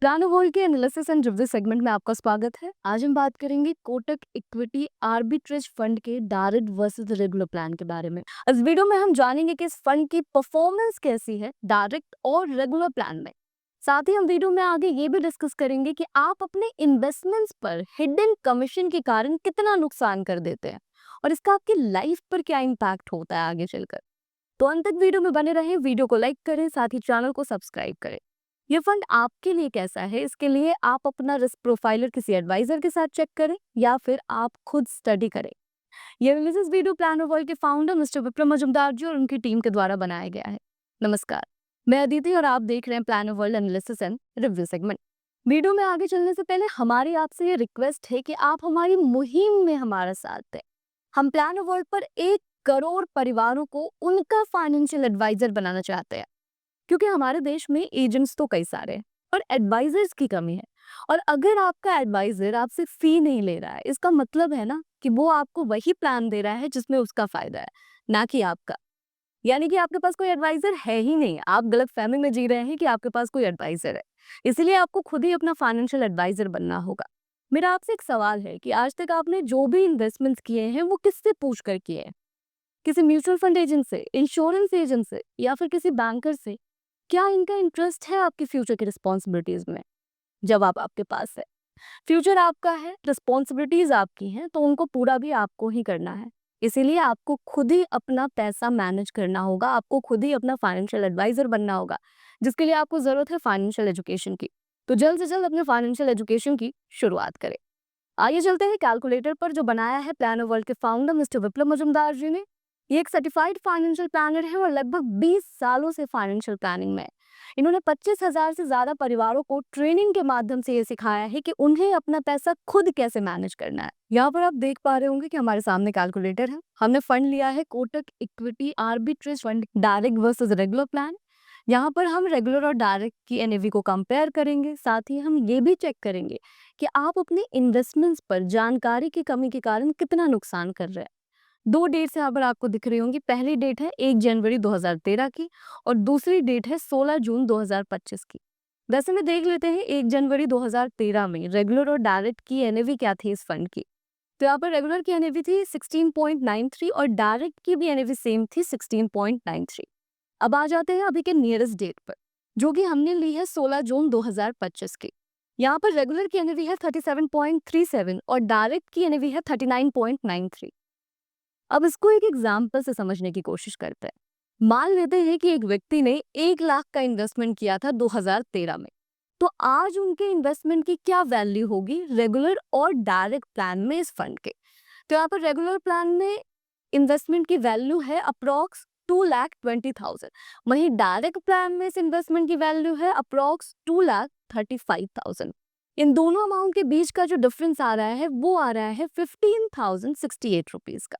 Plano world के analysis and review segment में आपका स्वागत है। आज हम बात करेंगे कोटक इक्विटी आर्बिट्रेज फंड के डायरेक्ट वर्सेस रेगुलर प्लान के बारे में। इस वीडियो में हम जानेंगे कि इस फंड की परफॉर्मेंस कैसी है डायरेक्ट और रेगुलर प्लान में। साथ ही हम वीडियो में आगे ये भी डिस्कस करेंगे कि आप अपने इन्वेस्टमेंट्स पर हिडन कमीशन के कारण कितना नुकसान कर देते हैं और इसका आपकी लाइफ पर क्या इम्पैक्ट होता है आगे चलकर। तो अंत तक वीडियो में बने रहें, वीडियो को लाइक करें, साथ ही चैनल को सब्सक्राइब करें। ये फंड आपके लिए कैसा है, इसके लिए आप अपना रिस्क प्रोफाइलर किसी एडवाइजर के साथ चेक करें या फिर आप खुद स्टडी करें। ये एनालिसिस वीडियो प्लानो वर्ल्ड के फाउंडर मिस्टर विक्रम मजुमदार जी और उनकी टीम के द्वारा बनाया गया है। नमस्कार, मैं अदिति और आप देख रहे हैं plano world analysis and review segment. Video में आगे चलने से पहले हमारी आपसे ये रिक्वेस्ट है कि आप हमारी मुहिम में हमारा साथ दें। हम प्लानो वर्ल्ड पर 1 करोड़ परिवारों को उनका फाइनेंशियल एडवाइजर बनाना चाहते हैं, क्योंकि हमारे देश में एजेंट्स तो कई सारे हैं और एडवाइजर्स की कमी है। और अगर आपका एडवाइजर आपसे फी नहीं ले रहा है, इसका मतलब है ना कि वो आपको वही प्लान दे रहा है जिसमें उसका फायदा है, ना कि आपका। यानी कि आपके पास कोई एडवाइजर है ही नहीं, आप गलत फहमी में जी रहे हैं कि आपके पास कोई एडवाइजर है। इसीलिए आपको खुद ही अपना फाइनेंशियल एडवाइजर बनना होगा। मेरा आपसे एक सवाल है कि आज तक आपने जो भी इन्वेस्टमेंट्स किए हैं वो किससे पूछ कर किए हैं? किसी म्यूचुअल फंड एजेंट से, इंश्योरेंस एजेंट से या फिर किसी बैंकर से? क्या इनका इंटरेस्ट है आपकी फ्यूचर की रिस्पॉन्सिबिलिटीज में? जवाब आपके पास है। फ्यूचर आपका है, रिस्पॉन्सिबिलिटीज आपकी हैं, तो उनको पूरा भी आपको ही करना है। इसीलिए आपको खुद ही अपना पैसा मैनेज करना होगा, आपको खुद ही अपना फाइनेंशियल एडवाइजर बनना होगा, जिसके लिए आपको जरूरत है फाइनेंशियल एजुकेशन की। तो जल्द से जल्द अपने फाइनेंशियल एजुकेशन की शुरुआत करें। आइए चलते हैं कैलकुलेटर पर, जो बनाया है प्लानो वर्ल्ड के फाउंडर मिस्टर विप्लव मजुमदार जी ने। ये एक सर्टिफाइड फाइनेंशियल प्लानर है और लगभग 20 सालों से फाइनेंशियल प्लानिंग में है। इन्होंने 25,000 से ज्यादा परिवारों को ट्रेनिंग के माध्यम से ये सिखाया है कि उन्हें अपना पैसा खुद कैसे मैनेज करना है। यहाँ पर आप देख पा रहे होंगे कि हमारे सामने कैलकुलेटर है। हमने फंड लिया है Kotak equity arbitrage fund direct versus regular plan. यहाँ पर हम रेगुलर और डायरेक्ट की एनएवी को कंपेयर करेंगे। साथ ही हम ये भी चेक करेंगे कि आप अपने इन्वेस्टमेंट्स पर जानकारी की कमी के कारण कितना नुकसान कर रहे हैं। 2 डेट्स यहाँ पर आपको दिख रही होंगी। पहली डेट है 1 जनवरी 2013 की और दूसरी डेट है 16 जून 2025 की। वैसे में देख लेते हैं 1 जनवरी 2013 में रेगुलर और डायरेक्ट की एनएवी क्या थी इस फंड की। तो यहाँ पर रेगुलर की एनएवी थी 16.93 और डायरेक्ट की भी एनएवी सेम थी 16.93। अब आ जाते हैं अभी के नियरेस्ट डेट पर, जो कि हमने ली है 16 जून 2025 की। यहाँ पर रेगुलर की एनएवी है 37.37 और डायरेक्ट की एनएवी है 39.93। अब इसको एक एग्जाम्पल से समझने की कोशिश करते हैं। मान लेते हैं कि एक व्यक्ति ने 1 लाख का इन्वेस्टमेंट किया था 2013 में। तो आज उनके इन्वेस्टमेंट की क्या वैल्यू होगी रेगुलर और डायरेक्ट प्लान में इस फंड के? तो यहाँ पर रेगुलर प्लान में इन्वेस्टमेंट की वैल्यू है अप्रोक्स 2,20,000। वहीं डायरेक्ट प्लान में इस इन्वेस्टमेंट की वैल्यू है अप्रोक्स 2,35,000। इन दोनों अमाउंट के बीच का जो डिफरेंस आ रहा है वो आ रहा है 15,068 रुपीज का।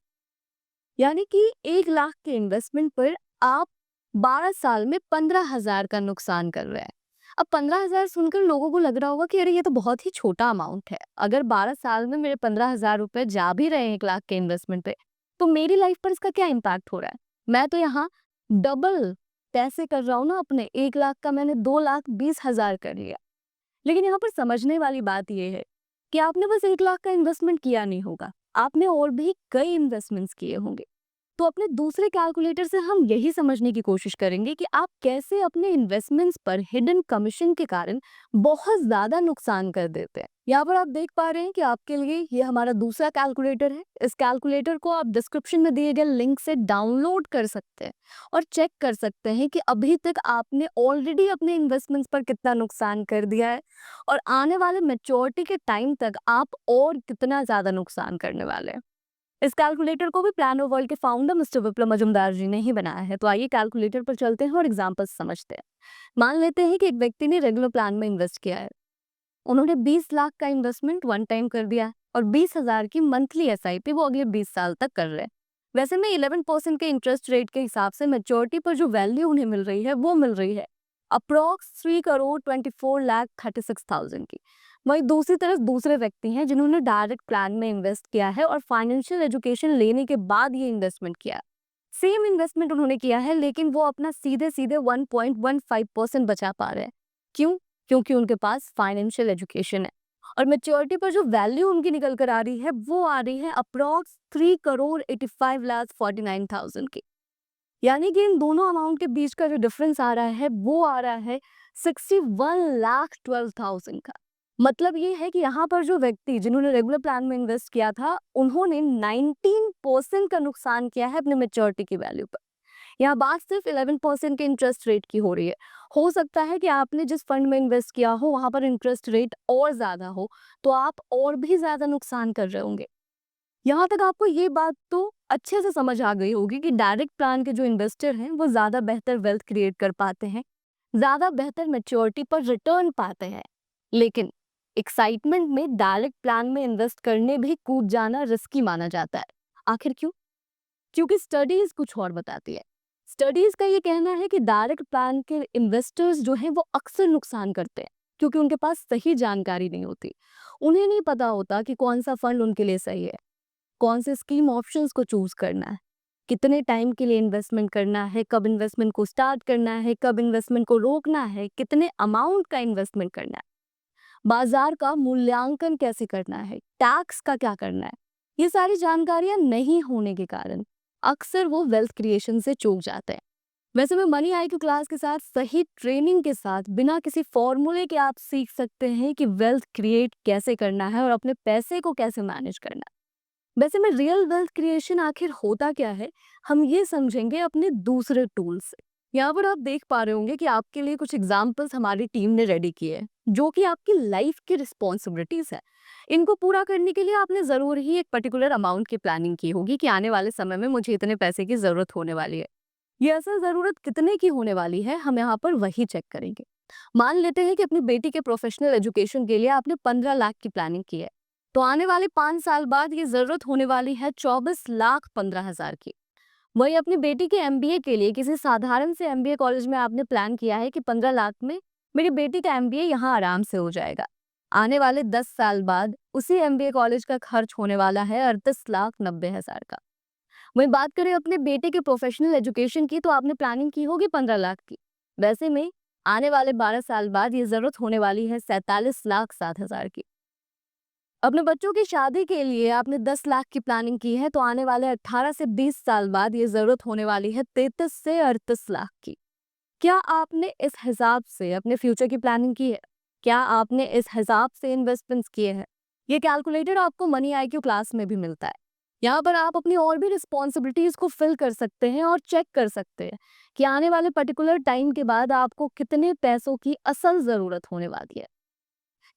यानी कि 1 लाख के इन्वेस्टमेंट पर आप 12 साल में 15,000 का नुकसान कर रहे हैं। अब 15,000 सुनकर लोगों को लग रहा होगा कि अरे ये तो बहुत ही छोटा अमाउंट है। अगर 12 साल में मेरे 15,000 रुपए जा भी रहे हैं 1 लाख के इन्वेस्टमेंट पे, तो मेरी लाइफ पर इसका क्या इम्पैक्ट हो रहा है? मैं तो यहाँ डबल पैसे कर रहा हूँ ना अपने। 1 लाख का मैंने 2,20,000 कर लिया। लेकिन यहाँ पर समझने वाली बात यह है कि आपने बस 1 लाख का इन्वेस्टमेंट किया नहीं होगा, आपने और भी कई इन्वेस्टमेंट्स किए होंगे। तो अपने दूसरे कैलकुलेटर से हम यही समझने की कोशिश करेंगे कि आप कैसे अपने इन्वेस्टमेंट्स पर हिडन कमीशन के कारण बहुत ज्यादा नुकसान कर देते हैं। यहाँ पर आप देख पा रहे हैं कि आपके लिए ये हमारा दूसरा कैलकुलेटर है। इस कैलकुलेटर को आप डिस्क्रिप्शन में दिए गए लिंक से डाउनलोड कर सकते हैं और चेक कर सकते हैं कि अभी तक आपने ऑलरेडी अपने इन्वेस्टमेंट्स पर कितना नुकसान कर दिया है और आने वाले मैच्योरिटी के टाइम तक आप और कितना ज्यादा नुकसान करने वाले हैं। इस कैलकुलेटर को भी प्लानो वर्ल्ड के फाउंडर मिस्टर विप्लव मजुमदार जी ने ही बनाया है। तो आइए कैलकुलेटर पर चलते हैं और एग्जांपल्स समझते हैं। मान लेते हैं कि एक व्यक्ति ने रेगुलर प्लान में इन्वेस्ट किया है। उन्होंने 20 लाख का इन्वेस्टमेंट वन टाइम कर दिया है और 20,000 की मंथली एसआईपी वो अगले 20 साल तक कर रहे हैं। वैसे में 11% के इंटरेस्ट रेट के हिसाब से मैच्योरिटी पर जो वैल्यू उन्हें मिल रही है वो मिल रही है अप्रोक्स 3,24,36,000 की। वहीं दूसरी तरफ दूसरे व्यक्ति हैं जिन्होंने डायरेक्ट प्लान में इन्वेस्ट किया है और फाइनेंशियल एजुकेशन लेने के बाद ये इन्वेस्टमेंट किया। सेम इन्वेस्टमेंट उन्होंने किया है, लेकिन वो अपना सीधे सीधे 1.15% बचा पा रहे हैं। क्यों? क्योंकि उनके पास फाइनेंशियल एजुकेशन है। और मैच्योरिटी पर जो वैल्यू उनकी निकल कर आ रही है वो आ रही है अप्रॉक्स 3,85,49,000 की। यानी कि इन दोनों अमाउंट के बीच का जो डिफरेंस आ रहा है वो आ रहा है 61,12,000 का। मतलब ये है कि यहाँ पर जो व्यक्ति जिन्होंने रेगुलर प्लान में इन्वेस्ट किया था उन्होंने 19% का नुकसान किया है अपने मेच्योरिटी की वैल्यू पर। यहाँ बात सिर्फ 11% के इंटरेस्ट रेट की हो रही है। हो सकता है कि आपने जिस फंड में इन्वेस्ट किया हो वहां पर इंटरेस्ट रेट और ज्यादा हो, तो आप और भी ज्यादा नुकसान कर रहे होंगे। यहाँ तक आपको ये बात तो अच्छे से समझ आ गई होगी कि डायरेक्ट प्लान के जो इन्वेस्टर हैं वो ज्यादा बेहतर वेल्थ क्रिएट कर पाते हैं, ज्यादा बेहतर मैच्योरिटी पर रिटर्न पाते हैं। लेकिन एक्साइटमेंट में डायरेक्ट प्लान में इन्वेस्ट करने भी कूद जाना रिस्की माना जाता है। आखिर क्यों? क्योंकि स्टडीज कुछ और बताती है। स्टडीज का ये कहना है कि डायरेक्ट प्लान के इन्वेस्टर्स जो हैं वो अक्सर नुकसान करते हैं, क्योंकि उनके पास सही जानकारी नहीं होती। उन्हें नहीं पता होता कि कौन सा फंड उनके लिए सही है, कौन से स्कीम ऑप्शंस को चूज करना है, कितने टाइम के लिए इन्वेस्टमेंट करना है, कब इन्वेस्टमेंट को स्टार्ट करना है, कब इन्वेस्टमेंट को रोकना है, कितने अमाउंट का इन्वेस्टमेंट करना है, बाजार का मूल्यांकन कैसे करना है, टैक्स का क्या करना है। ये सारी जानकारियां नहीं होने के कारण अक्सर वो वेल्थ क्रिएशन से चूक जाते हैं। वैसे में मनी आईक्यू क्लास के साथ सही ट्रेनिंग के साथ बिना किसी फॉर्मूले के आप सीख सकते हैं कि वेल्थ क्रिएट कैसे करना है और अपने पैसे को कैसे मैनेज करना है। वैसे में रियल वेल्थ क्रिएशन आखिर होता क्या है, हम ये समझेंगे अपने दूसरे टूल से। यहाँ पर आप देख पा रहे होंगे कि आपके लिए कुछ एग्जाम्पल्स हमारी टीम ने रेडी किए हैं, जो कि आपकी लाइफ की रिस्पॉन्सिबिलिटीज है। इनको पूरा करने के लिए आपने जरूर ही एक पर्टिकुलर अमाउंट की प्लानिंग की होगी कि आने वाले समय में मुझे इतने पैसे की जरूरत होने वाली है। ये असल जरूरत कितने की होने वाली है हम यहाँ पर वही चेक करेंगे। मान लेते हैं कि अपनी बेटी के प्रोफेशनल एजुकेशन के लिए आपने 15 लाख की प्लानिंग की है, तो आने वाले 5 साल बाद ये जरूरत होने वाली है 24,15,000 की। वही अपनी बेटी के एमबीए के लिए किसी साधारण से एमबीए कॉलेज में आपने प्लान किया है कि 15 लाख में मेरी बेटी का एमबीए यहाँ आराम से हो जाएगा। आने वाले 10 साल बाद उसी एमबीए कॉलेज का खर्च होने वाला है 38,90,000 का। वहीं बात करें अपने बेटे के प्रोफेशनल एजुकेशन की, तो आपने प्लानिंग की होगी 15 लाख की। वैसे में आने वाले 12 साल बाद ये जरूरत होने वाली है 47,07,000 की। अपने बच्चों की शादी के लिए आपने 10 लाख की प्लानिंग की है, तो आने वाले 18 से 20 साल बाद ये जरूरत होने वाली है 33 से 38 लाख की। क्या आपने इस हिसाब से अपने फ्यूचर की प्लानिंग की है? क्या आपने इस हिसाब से इन्वेस्टमेंट्स किए हैं? ये कैलकुलेटर आपको मनी आईक्यू क्लास में भी मिलता है। यहाँ पर आप अपनी और भी रिस्पॉन्सिबिलिटीज को फिल कर सकते हैं और चेक कर सकते हैं कि आने वाले पर्टिकुलर टाइम के बाद आपको कितने पैसों की असल जरूरत होने वाली है।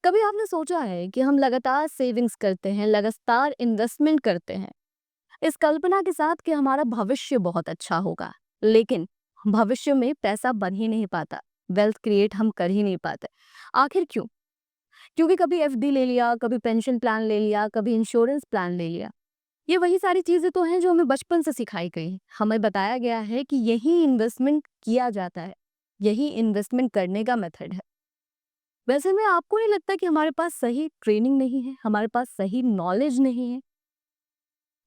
कभी आपने सोचा है कि हम लगातार सेविंग्स करते हैं, लगातार इन्वेस्टमेंट करते हैं, इस कल्पना के साथ कि हमारा भविष्य बहुत अच्छा होगा, लेकिन भविष्य में पैसा बन ही नहीं पाता, वेल्थ क्रिएट हम कर ही नहीं पाते। आखिर क्यों? क्योंकि कभी एफडी ले लिया, कभी पेंशन प्लान ले लिया, कभी इंश्योरेंस प्लान ले लिया। ये वही सारी चीजें तो हैं जो हमें बचपन से सिखाई गई हैं। हमें बताया गया है कि यही इन्वेस्टमेंट किया जाता है, यही इन्वेस्टमेंट करने का मेथड है। वैसे में आपको नहीं लगता कि हमारे पास सही ट्रेनिंग नहीं है, हमारे पास सही नॉलेज नहीं है?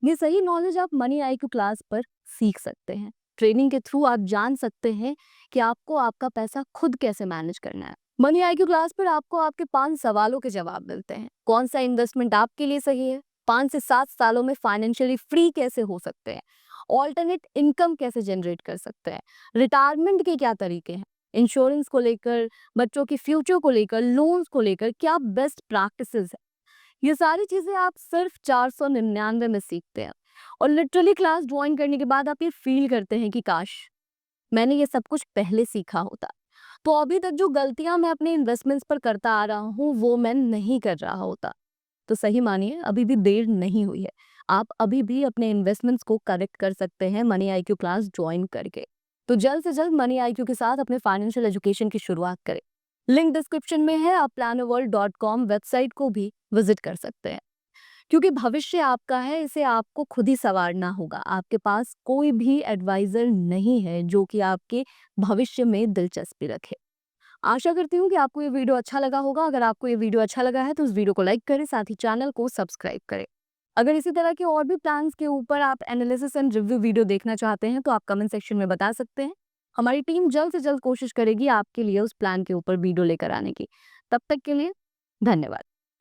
ये सही नॉलेज आप मनी आईक्यू क्लास पर सीख सकते हैं। ट्रेनिंग के थ्रू आप जान सकते हैं कि आपको आपका पैसा खुद कैसे मैनेज करना है। मनी आईक्यू क्लास पर आपको आपके 5 सवालों के जवाब मिलते हैं। कौन सा इन्वेस्टमेंट आपके लिए सही है? 5 से 7 सालों में फाइनेंशियली फ्री कैसे हो सकते हैं? ऑल्टरनेट इनकम कैसे जनरेट कर सकते हैं? रिटायरमेंट के क्या तरीके हैं? इंश्योरेंस को लेकर, बच्चों के फ्यूचर को लेकर, लोन्स को लेकर क्या बेस्ट प्रैक्टिसेस है? ये सारी चीजें आप सिर्फ 499 में सीखते हैं। और लिटरली क्लास ज्वाइन करने के बाद आप ये फील करते हैं कि काश मैंने ये सब कुछ पहले सीखा होता, तो अभी तक जो गलतियां मैं अपने इन्वेस्टमेंट्स पर करता आ रहा हूँ वो मैं नहीं कर रहा होता। तो सही मानिए अभी भी देर नहीं हुई है। आप अभी भी अपने इन्वेस्टमेंट्स को करेक्ट कर सकते हैं मनी आईक्यू क्लास ज्वाइन करके। तो जल्द से जल्द मनी आईक्यू के साथ अपने फाइनेंशियल एजुकेशन की शुरुआत करें। लिंक डिस्क्रिप्शन में है, आप plannerworld.com वेबसाइट को भी विजिट कर सकते हैं। क्योंकि भविष्य आपका है, इसे आपको खुद ही संवारना होगा। आपके पास कोई भी एडवाइजर नहीं है जो कि आपके भविष्य में दिलचस्पी रखे। आशा करती हूँ कि आपको ये वीडियो अच्छा लगा होगा। अगर आपको ये वीडियो अच्छा लगा है तो इस वीडियो को लाइक करें, साथ ही चैनल को सब्सक्राइब करें। अगर इसी तरह के और भी प्लान्स के ऊपर आप एनालिसिस एंड रिव्यू वीडियो देखना चाहते हैं तो आप कमेंट सेक्शन में बता सकते हैं। हमारी टीम जल्द से जल्द कोशिश करेगी आपके लिए उस प्लान के ऊपर वीडियो लेकर आने की। तब तक के लिए धन्यवाद।